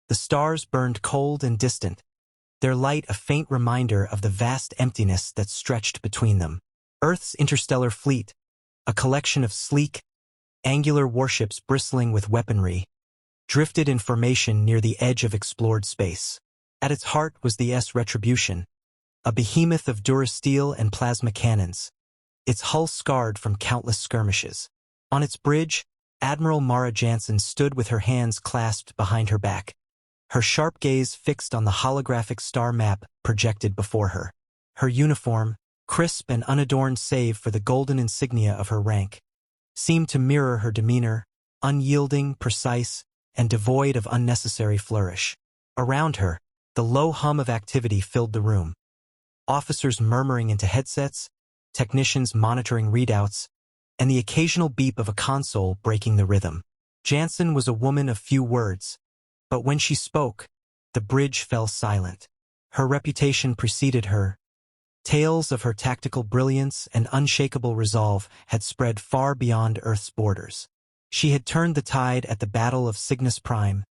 The stars burned cold and distant, their light a faint reminder of the vast emptiness that stretched between them. Earth's interstellar fleet, a collection of sleek, angular warships bristling with weaponry, drifted in formation near the edge of explored space. At its heart was the Retribution, a behemoth of durasteel and plasma cannons, its hull scarred from countless skirmishes. On its bridge, Admiral Mara Jansen stood with her hands clasped behind her back, her sharp gaze fixed on the holographic star map projected before her. Her uniform, crisp and unadorned save for the golden insignia of her rank, seemed to mirror her demeanor, unyielding, precise, and devoid of unnecessary flourish. Around her, the low hum of activity filled the room. Officers murmuring into headsets, technicians monitoring readouts, and the occasional beep of a console breaking the rhythm. Jansen was a woman of few words, but when she spoke, the bridge fell silent. Her reputation preceded her. Tales of her tactical brilliance and unshakable resolve had spread far beyond Earth's borders. She had turned the tide at the Battle of Cygnus Prime,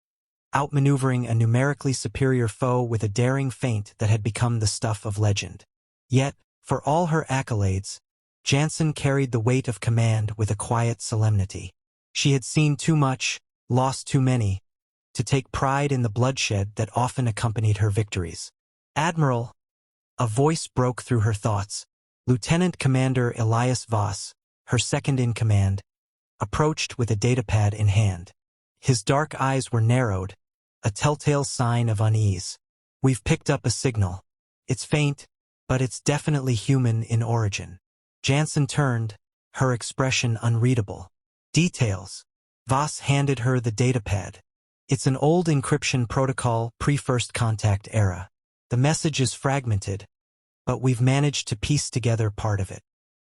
outmaneuvering a numerically superior foe with a daring feint that had become the stuff of legend. Yet, for all her accolades, Jansen carried the weight of command with a quiet solemnity. She had seen too much, lost too many, to take pride in the bloodshed that often accompanied her victories. "Admiral," a voice broke through her thoughts. Lieutenant Commander Elias Voss, her second-in-command, approached with a datapad in hand. His dark eyes were narrowed, a telltale sign of unease. "We've picked up a signal. It's faint, but it's definitely human in origin." Jansen turned, her expression unreadable. "Details." Voss handed her the datapad. "It's an old encryption protocol pre-first contact era. The message is fragmented, but we've managed to piece together part of it."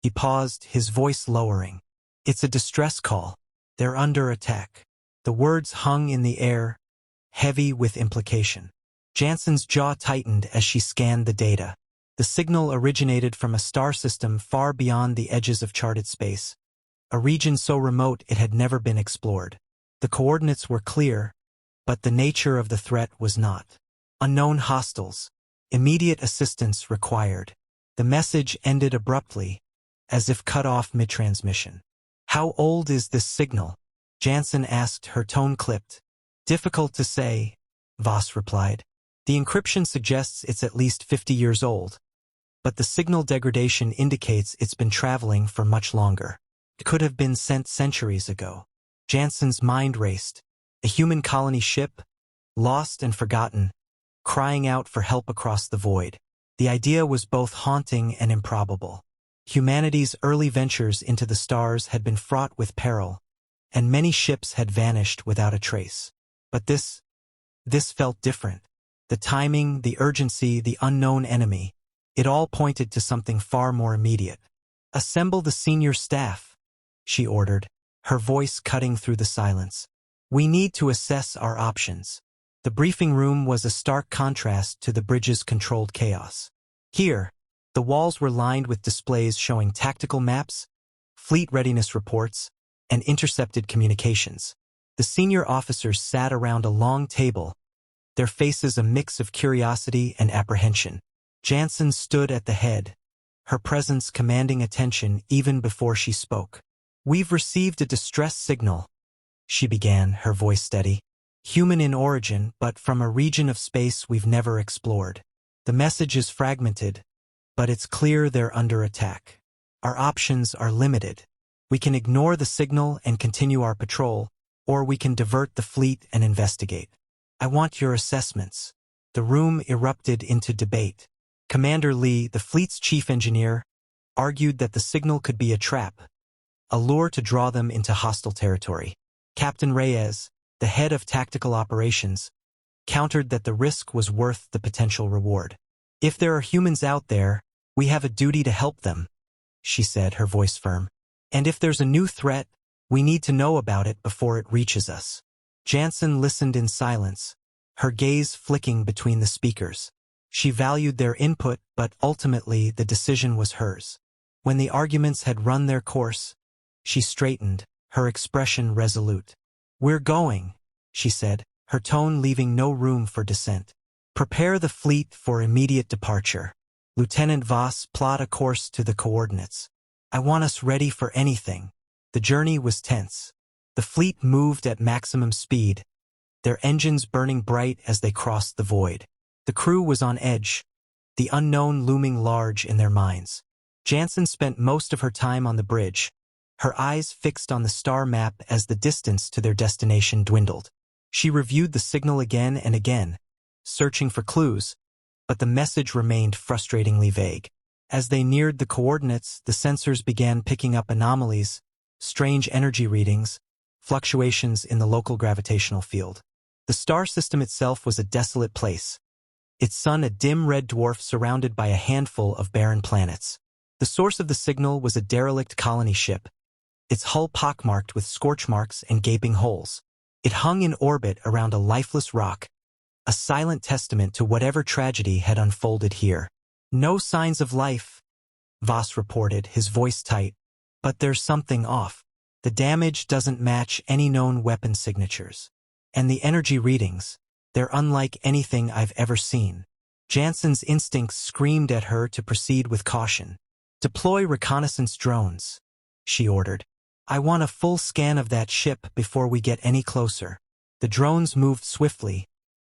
He paused, his voice lowering. "It's a distress call. They're under attack." The words hung in the air, heavy with implication. Jansen's jaw tightened as she scanned the data. The signal originated from a star system far beyond the edges of charted space, a region so remote it had never been explored. The coordinates were clear, but the nature of the threat was not. Unknown hostiles. Immediate assistance required. The message ended abruptly, as if cut off mid-transmission. "How old is this signal?" Jansen asked, her tone clipped. "Difficult to say," Voss replied. "The encryption suggests it's at least 50 years old, but the signal degradation indicates it's been traveling for much longer. It could have been sent centuries ago." Jansen's mind raced. A human colony ship, lost and forgotten, crying out for help across the void. The idea was both haunting and improbable. Humanity's early ventures into the stars had been fraught with peril, and many ships had vanished without a trace. But this felt different. The timing, the urgency, the unknown enemy, it all pointed to something far more immediate. "Assemble the senior staff," she ordered, her voice cutting through the silence. "We need to assess our options." The briefing room was a stark contrast to the bridge's controlled chaos. Here, the walls were lined with displays showing tactical maps, fleet readiness reports, and intercepted communications. The senior officers sat around a long table, their faces a mix of curiosity and apprehension. Jansen stood at the head, her presence commanding attention even before she spoke. "We've received a distress signal," she began, her voice steady. "Human in origin, but from a region of space we've never explored. The message is fragmented, but it's clear they're under attack. Our options are limited. We can ignore the signal and continue our patrol, or we can divert the fleet and investigate. I want your assessments." The room erupted into debate. Commander Lee, the fleet's chief engineer, argued that the signal could be a trap, a lure to draw them into hostile territory. Captain Reyes, the head of tactical operations, countered that the risk was worth the potential reward. "If there are humans out there, we have a duty to help them," she said, her voice firm. "And if there's a new threat, we need to know about it before it reaches us." Jansen listened in silence, her gaze flicking between the speakers. She valued their input, but ultimately the decision was hers. When the arguments had run their course, she straightened, her expression resolute. "We're going," she said, her tone leaving no room for dissent. Prepare the fleet for immediate departure. Lieutenant Voss, plot a course to the coordinates. I want us ready for anything. The journey was tense. The fleet moved at maximum speed, their engines burning bright as they crossed the void. The crew was on edge, the unknown looming large in their minds. Jansen spent most of her time on the bridge, her eyes fixed on the star map as the distance to their destination dwindled. She reviewed the signal again and again, searching for clues, but the message remained frustratingly vague. As they neared the coordinates, the sensors began picking up anomalies, strange energy readings, fluctuations in the local gravitational field. The star system itself was a desolate place, its sun a dim red dwarf surrounded by a handful of barren planets. The source of the signal was a derelict colony ship, its hull pockmarked with scorch marks and gaping holes. It hung in orbit around a lifeless rock, a silent testament to whatever tragedy had unfolded here. No signs of life, Voss reported, his voice tight. But there's something off. The damage doesn't match any known weapon signatures. And the energy readings, they're unlike anything I've ever seen. Jansen's instincts screamed at her to proceed with caution. Deploy reconnaissance drones, she ordered. I want a full scan of that ship before we get any closer. The drones moved swiftly,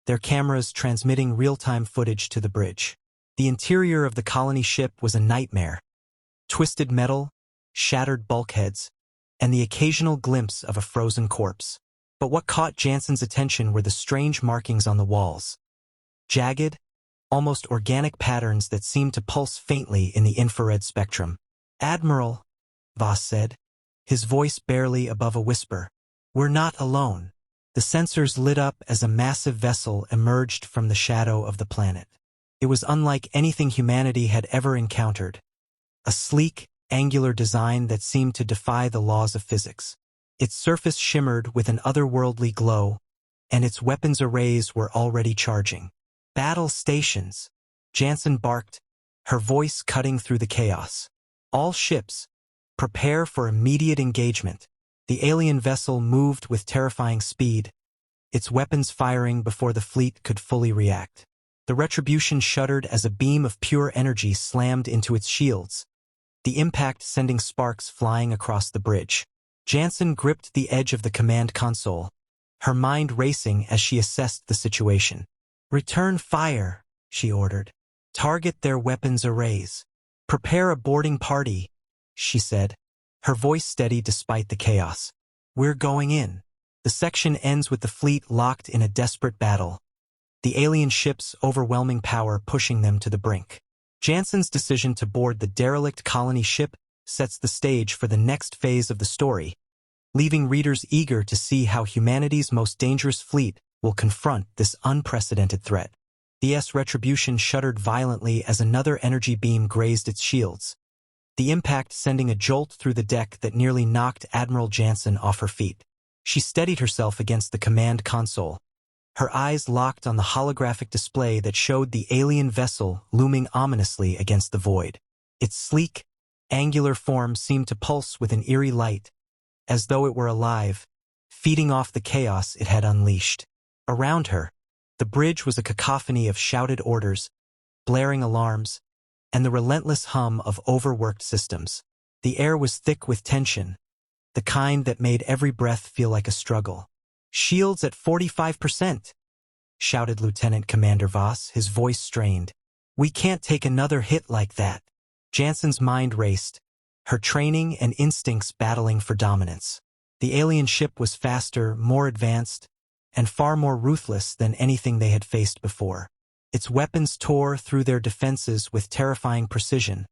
their cameras transmitting real-time footage to the bridge. The interior of the colony ship was a nightmare. Twisted metal, shattered bulkheads, and the occasional glimpse of a frozen corpse. But what caught Jansen's attention were the strange markings on the walls. Jagged, almost organic patterns that seemed to pulse faintly in the infrared spectrum. Admiral, Voss said, his voice barely above a whisper. We're not alone. The sensors lit up as a massive vessel emerged from the shadow of the planet. It was unlike anything humanity had ever encountered. A sleek, angular design that seemed to defy the laws of physics. Its surface shimmered with an otherworldly glow, and its weapons arrays were already charging. Battle stations, Jansen barked, her voice cutting through the chaos. All ships, prepare for immediate engagement. The alien vessel moved with terrifying speed, its weapons firing before the fleet could fully react. The Retribution shuddered as a beam of pure energy slammed into its shields, the impact sending sparks flying across the bridge. Jansen gripped the edge of the command console, her mind racing as she assessed the situation. Return fire, she ordered. Target their weapons arrays. Prepare a boarding party, she said, her voice steady despite the chaos. We're going in. The section ends with the fleet locked in a desperate battle, the alien ship's overwhelming power pushing them to the brink. Jansen's decision to board the derelict colony ship sets the stage for the next phase of the story, leaving readers eager to see how humanity's most dangerous fleet will confront this unprecedented threat. The Retribution shuddered violently as another energy beam grazed its shields, the impact sending a jolt through the deck that nearly knocked Admiral Jansen off her feet. She steadied herself against the command console, her eyes locked on the holographic display that showed the alien vessel looming ominously against the void. Its sleek, angular form seemed to pulse with an eerie light, as though it were alive, feeding off the chaos it had unleashed. Around her, the bridge was a cacophony of shouted orders, blaring alarms, and the relentless hum of overworked systems. The air was thick with tension, the kind that made every breath feel like a struggle. Shields at 45%, shouted Lieutenant Commander Voss, his voice strained. We can't take another hit like that. Jansen's mind raced, her training and instincts battling for dominance. The alien ship was faster, more advanced, and far more ruthless than anything they had faced before. Its weapons tore through their defenses with terrifying precision,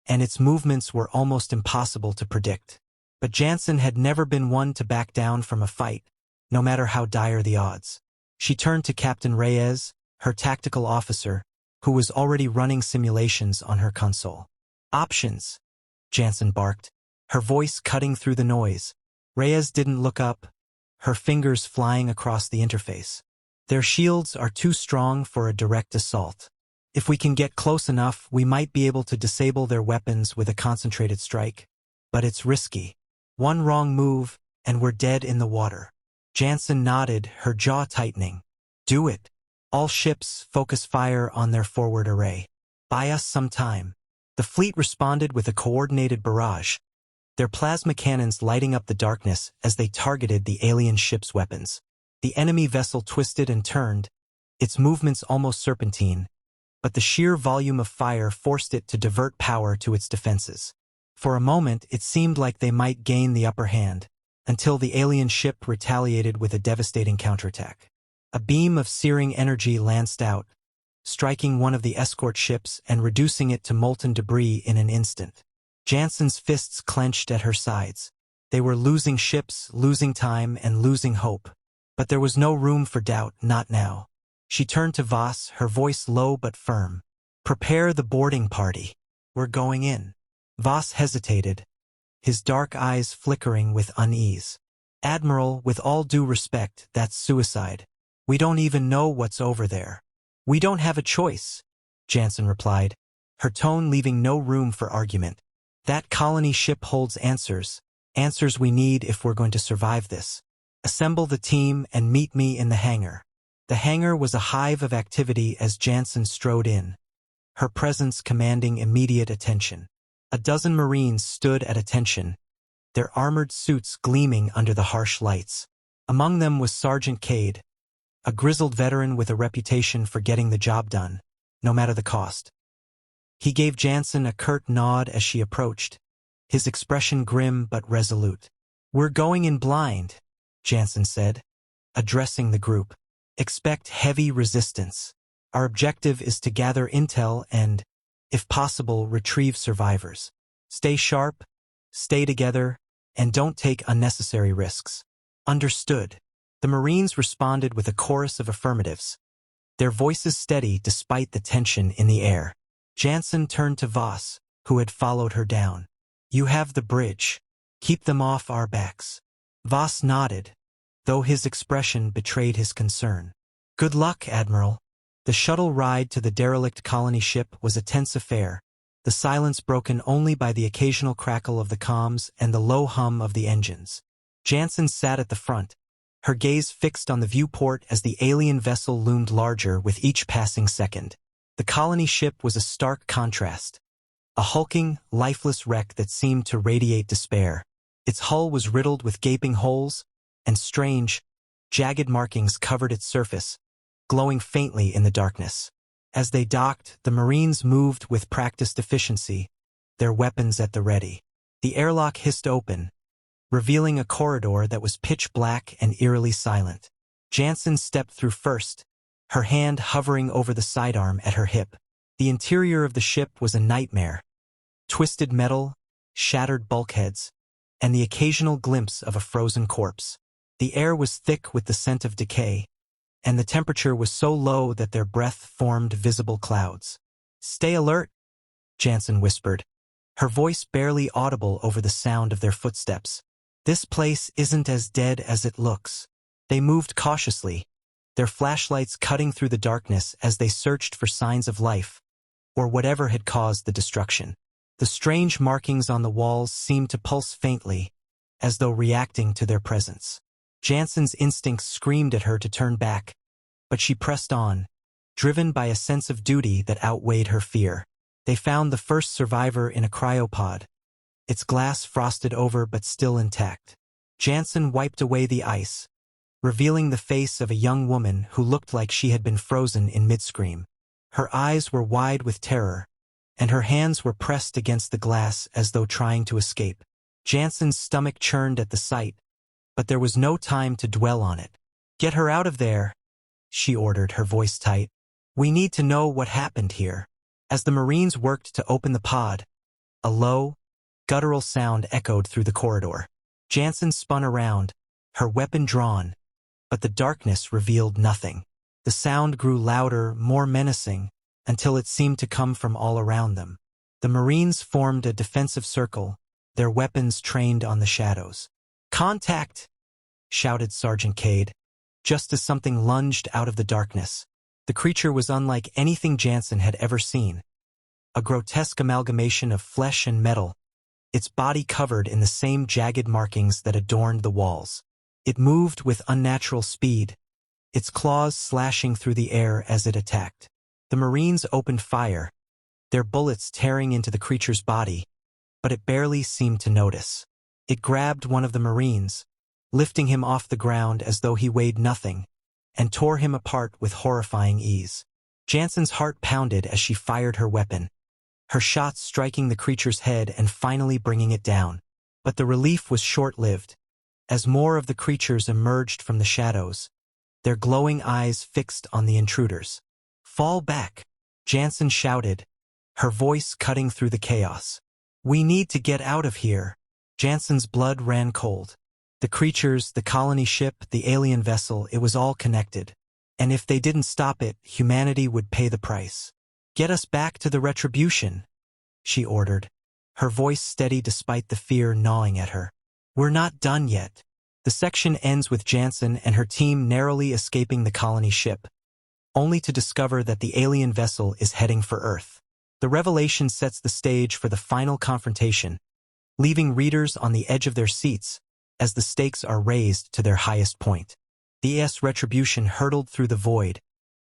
and its movements were almost impossible to predict. But Jansen had never been one to back down from a fight, no matter how dire the odds. She turned to Captain Reyes, her tactical officer, who was already running simulations on her console. Options, Jansen barked, her voice cutting through the noise. Reyes didn't look up, her fingers flying across the interface. Their shields are too strong for a direct assault. If we can get close enough, we might be able to disable their weapons with a concentrated strike. But it's risky. One wrong move, and we're dead in the water. Jansen nodded, her jaw tightening. Do it. All ships focus fire on their forward array. Buy us some time. The fleet responded with a coordinated barrage, their plasma cannons lighting up the darkness as they targeted the alien ship's weapons. The enemy vessel twisted and turned, its movements almost serpentine, but the sheer volume of fire forced it to divert power to its defenses. For a moment, it seemed like they might gain the upper hand, until the alien ship retaliated with a devastating counterattack. A beam of searing energy lanced out, striking one of the escort ships and reducing it to molten debris in an instant. Jansen's fists clenched at her sides. They were losing ships, losing time, and losing hope. But there was no room for doubt, not now. She turned to Voss, her voice low but firm. Prepare the boarding party. We're going in. Voss hesitated, his dark eyes flickering with unease. Admiral, with all due respect, that's suicide. We don't even know what's over there. We don't have a choice, Jansen replied, her tone leaving no room for argument. That colony ship holds answers we need if we're going to survive this. Assemble the team and meet me in the hangar. The hangar was a hive of activity as Jansen strode in, her presence commanding immediate attention. A dozen Marines stood at attention, their armored suits gleaming under the harsh lights. Among them was Sergeant Cade, a grizzled veteran with a reputation for getting the job done, no matter the cost. He gave Jansen a curt nod as she approached, his expression grim but resolute. We're going in blind, Jansen said, addressing the group. Expect heavy resistance. Our objective is to gather intel and, if possible, retrieve survivors. Stay sharp, stay together, and don't take unnecessary risks. Understood. The Marines responded with a chorus of affirmatives, their voices steady despite the tension in the air. Jansen turned to Voss, who had followed her down. You have the bridge. Keep them off our backs. Voss nodded, though his expression betrayed his concern. Good luck, Admiral. The shuttle ride to the derelict colony ship was a tense affair, the silence broken only by the occasional crackle of the comms and the low hum of the engines. Jansen sat at the front, her gaze fixed on the viewport as the alien vessel loomed larger with each passing second. The colony ship was a stark contrast, a hulking, lifeless wreck that seemed to radiate despair. Its hull was riddled with gaping holes, and strange, jagged markings covered its surface, glowing faintly in the darkness. As they docked, the Marines moved with practiced efficiency, their weapons at the ready. The airlock hissed open, revealing a corridor that was pitch black and eerily silent. Jansen stepped through first, her hand hovering over the sidearm at her hip. The interior of the ship was a nightmare. Twisted metal, shattered bulkheads, and the occasional glimpse of a frozen corpse. The air was thick with the scent of decay, and the temperature was so low that their breath formed visible clouds. Stay alert, Jansen whispered, her voice barely audible over the sound of their footsteps. This place isn't as dead as it looks. They moved cautiously, their flashlights cutting through the darkness as they searched for signs of life, or whatever had caused the destruction. The strange markings on the walls seemed to pulse faintly, as though reacting to their presence. Jansen's instincts screamed at her to turn back, but she pressed on, driven by a sense of duty that outweighed her fear. They found the first survivor in a cryopod, its glass frosted over but still intact. Jansen wiped away the ice, revealing the face of a young woman who looked like she had been frozen in mid-scream. Her eyes were wide with terror, and her hands were pressed against the glass as though trying to escape. Jansen's stomach churned at the sight, but there was no time to dwell on it. Get her out of there, she ordered, her voice tight. We need to know what happened here. As the Marines worked to open the pod, a low, guttural sound echoed through the corridor. Jansen spun around, her weapon drawn, but the darkness revealed nothing. The sound grew louder, more menacing, until it seemed to come from all around them. The Marines formed a defensive circle, their weapons trained on the shadows. Contact! Shouted Sergeant Cade, just as something lunged out of the darkness. The creature was unlike anything Jansen had ever seen. A grotesque amalgamation of flesh and metal, its body covered in the same jagged markings that adorned the walls. It moved with unnatural speed, its claws slashing through the air as it attacked. The Marines opened fire, their bullets tearing into the creature's body, but it barely seemed to notice. It grabbed one of the Marines, lifting him off the ground as though he weighed nothing, and tore him apart with horrifying ease. Jansen's heart pounded as she fired her weapon, her shots striking the creature's head and finally bringing it down. But the relief was short-lived. As more of the creatures emerged from the shadows, their glowing eyes fixed on the intruders. "Fall back," Jansen shouted, her voice cutting through the chaos. "We need to get out of here." Jansen's blood ran cold. The creatures, the colony ship, the alien vessel, it was all connected. And if they didn't stop it, humanity would pay the price. "Get us back to the Retribution," she ordered, her voice steady despite the fear gnawing at her. "We're not done yet." The section ends with Jansen and her team narrowly escaping the colony ship, only to discover that the alien vessel is heading for Earth. The revelation sets the stage for the final confrontation, leaving readers on the edge of their seats as the stakes are raised to their highest point. The Retribution hurtled through the void,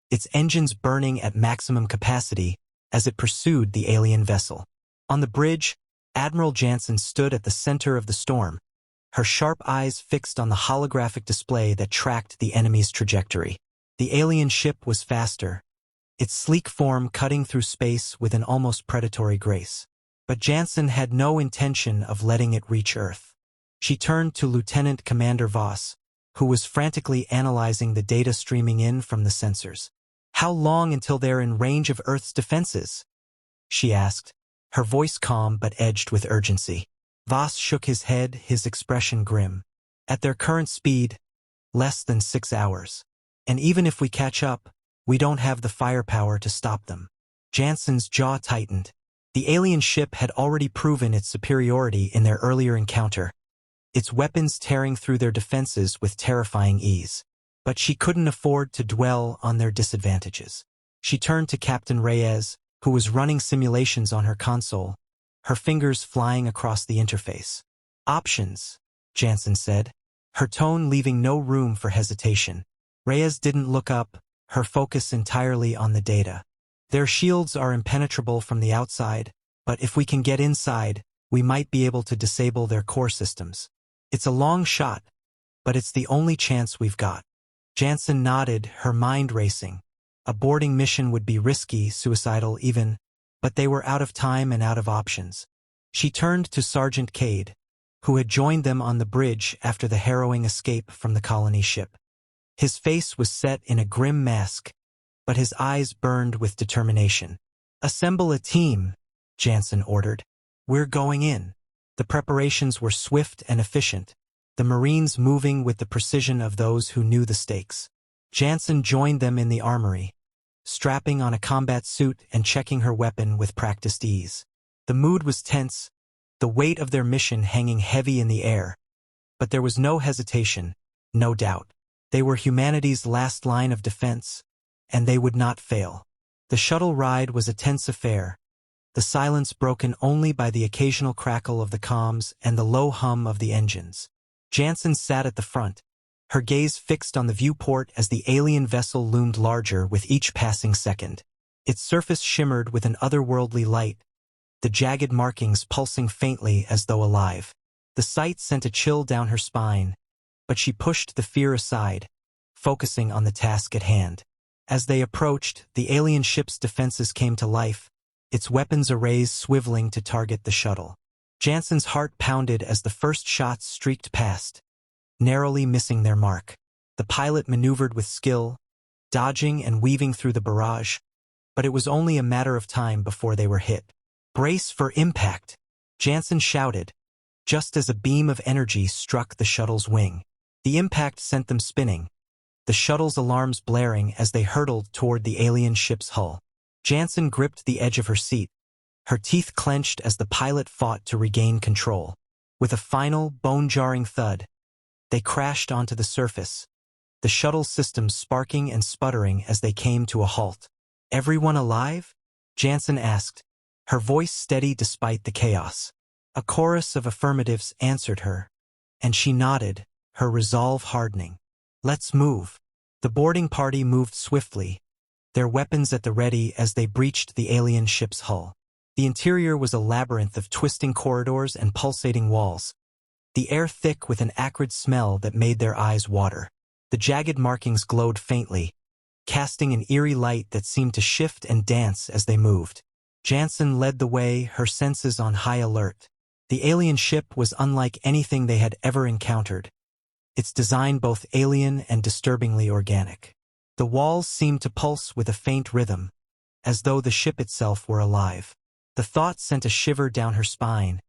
its engines burning at maximum capacity as it pursued the alien vessel. On the bridge, Admiral Jansen stood at the center of the storm, her sharp eyes fixed on the holographic display that tracked the enemy's trajectory. The alien ship was faster, its sleek form cutting through space with an almost predatory grace. But Jansen had no intention of letting it reach Earth. She turned to Lieutenant Commander Voss, who was frantically analyzing the data streaming in from the sensors. "How long until they're in range of Earth's defenses?" she asked, her voice calm but edged with urgency. Voss shook his head, his expression grim. "At their current speed, less than 6 hours. And even if we catch up, we don't have the firepower to stop them." Jansen's jaw tightened. The alien ship had already proven its superiority in their earlier encounter, its weapons tearing through their defenses with terrifying ease. But she couldn't afford to dwell on their disadvantages. She turned to Captain Reyes, who was running simulations on her console, her fingers flying across the interface. "Options," Jansen said, her tone leaving no room for hesitation. Reyes didn't look up, her focus entirely on the data. "Their shields are impenetrable from the outside, but if we can get inside, we might be able to disable their core systems. It's a long shot, but it's the only chance we've got." Jansen nodded, her mind racing. A boarding mission would be risky, suicidal even, but they were out of time and out of options. She turned to Sergeant Cade, who had joined them on the bridge after the harrowing escape from the colony ship. His face was set in a grim mask, but his eyes burned with determination. "Assemble a team," Jansen ordered. "We're going in." The preparations were swift and efficient, the Marines moving with the precision of those who knew the stakes. Jansen joined them in the armory, strapping on a combat suit and checking her weapon with practiced ease. The mood was tense, the weight of their mission hanging heavy in the air. But there was no hesitation, no doubt. They were humanity's last line of defense, and they would not fail. The shuttle ride was a tense affair, the silence broken only by the occasional crackle of the comms and the low hum of the engines. Jansen sat at the front, her gaze fixed on the viewport as the alien vessel loomed larger with each passing second. Its surface shimmered with an otherworldly light, the jagged markings pulsing faintly as though alive. The sight sent a chill down her spine, but she pushed the fear aside, focusing on the task at hand. As they approached, the alien ship's defenses came to life, its weapons arrays swiveling to target the shuttle. Jansen's heart pounded as the first shots streaked past, narrowly missing their mark. The pilot maneuvered with skill, dodging and weaving through the barrage, but it was only a matter of time before they were hit. "Brace for impact," Jansen shouted, just as a beam of energy struck the shuttle's wing. The impact sent them spinning, the shuttle's alarms blaring as they hurtled toward the alien ship's hull. Jansen gripped the edge of her seat, her teeth clenched as the pilot fought to regain control. With a final, bone-jarring thud, they crashed onto the surface, the shuttle systems sparking and sputtering as they came to a halt. "Everyone alive?" Jansen asked, her voice steady despite the chaos. A chorus of affirmatives answered her, and she nodded, her resolve hardening. "Let's move." The boarding party moved swiftly, their weapons at the ready as they breached the alien ship's hull. The interior was a labyrinth of twisting corridors and pulsating walls, the air thick with an acrid smell that made their eyes water. The jagged markings glowed faintly, casting an eerie light that seemed to shift and dance as they moved. Jansen led the way, her senses on high alert. The alien ship was unlike anything they had ever encountered, its design both alien and disturbingly organic. The walls seemed to pulse with a faint rhythm, as though the ship itself were alive. The thought sent a shiver down her spine,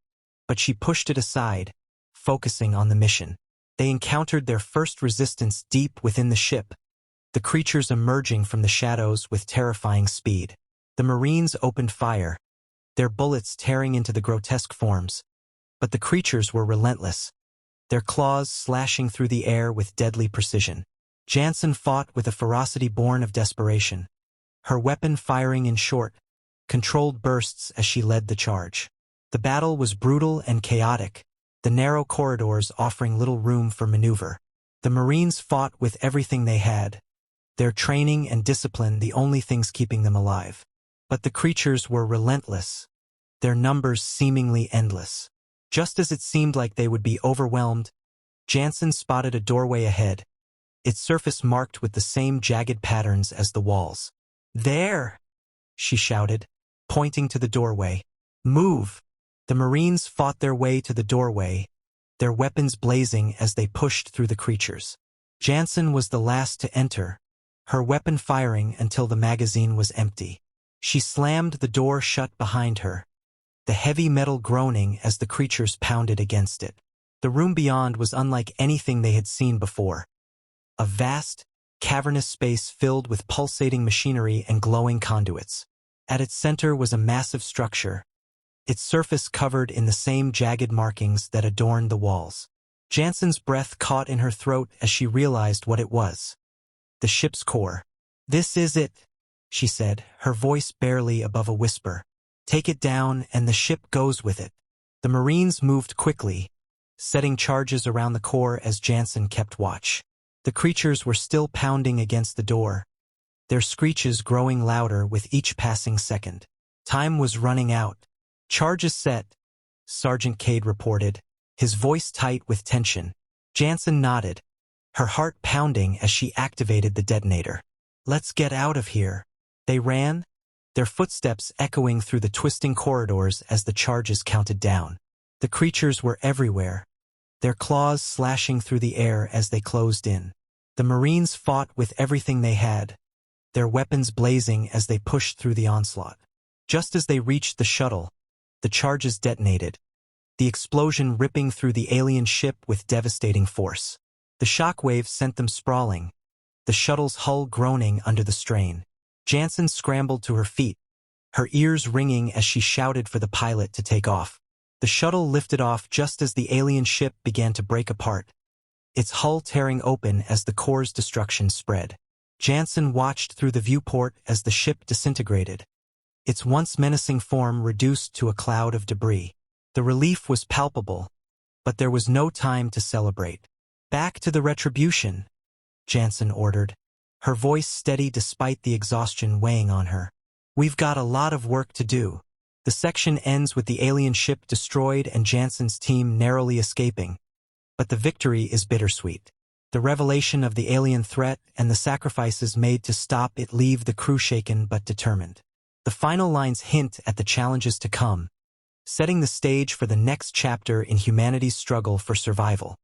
but she pushed it aside, focusing on the mission. They encountered their first resistance deep within the ship, the creatures emerging from the shadows with terrifying speed. The Marines opened fire, their bullets tearing into the grotesque forms, but the creatures were relentless, their claws slashing through the air with deadly precision. Jansen fought with a ferocity born of desperation, her weapon firing in short, controlled bursts as she led the charge. The battle was brutal and chaotic, the narrow corridors offering little room for maneuver. The Marines fought with everything they had, their training and discipline the only things keeping them alive. But the creatures were relentless, their numbers seemingly endless. Just as it seemed like they would be overwhelmed, Jansen spotted a doorway ahead, its surface marked with the same jagged patterns as the walls. "There!" she shouted, pointing to the doorway. "Move!" The Marines fought their way to the doorway, their weapons blazing as they pushed through the creatures. Jansen was the last to enter, her weapon firing until the magazine was empty. She slammed the door shut behind her, the heavy metal groaning as the creatures pounded against it. The room beyond was unlike anything they had seen before. A vast, cavernous space filled with pulsating machinery and glowing conduits. At its center was a massive structure, its surface covered in the same jagged markings that adorned the walls. Jansen's breath caught in her throat as she realized what it was. The ship's core. "This is it," she said, her voice barely above a whisper. "Take it down and the ship goes with it." The Marines moved quickly, setting charges around the core as Jansen kept watch. The creatures were still pounding against the door, their screeches growing louder with each passing second. Time was running out. "Charges set," Sergeant Cade reported, his voice tight with tension. Jansen nodded, her heart pounding as she activated the detonator. "Let's get out of here." They ran, their footsteps echoing through the twisting corridors as the charges counted down. The creatures were everywhere, their claws slashing through the air as they closed in. The Marines fought with everything they had, their weapons blazing as they pushed through the onslaught. Just as they reached the shuttle, the charges detonated, the explosion ripping through the alien ship with devastating force. The shockwave sent them sprawling, the shuttle's hull groaning under the strain. Jansen scrambled to her feet, her ears ringing as she shouted for the pilot to take off. The shuttle lifted off just as the alien ship began to break apart, its hull tearing open as the core's destruction spread. Jansen watched through the viewport as the ship disintegrated, its once menacing form reduced to a cloud of debris. The relief was palpable, but there was no time to celebrate. "Back to the Retribution," Jansen ordered, her voice steady despite the exhaustion weighing on her. "We've got a lot of work to do." The section ends with the alien ship destroyed and Jansen's team narrowly escaping, but the victory is bittersweet. The revelation of the alien threat and the sacrifices made to stop it leave the crew shaken but determined. The final lines hint at the challenges to come, setting the stage for the next chapter in humanity's struggle for survival.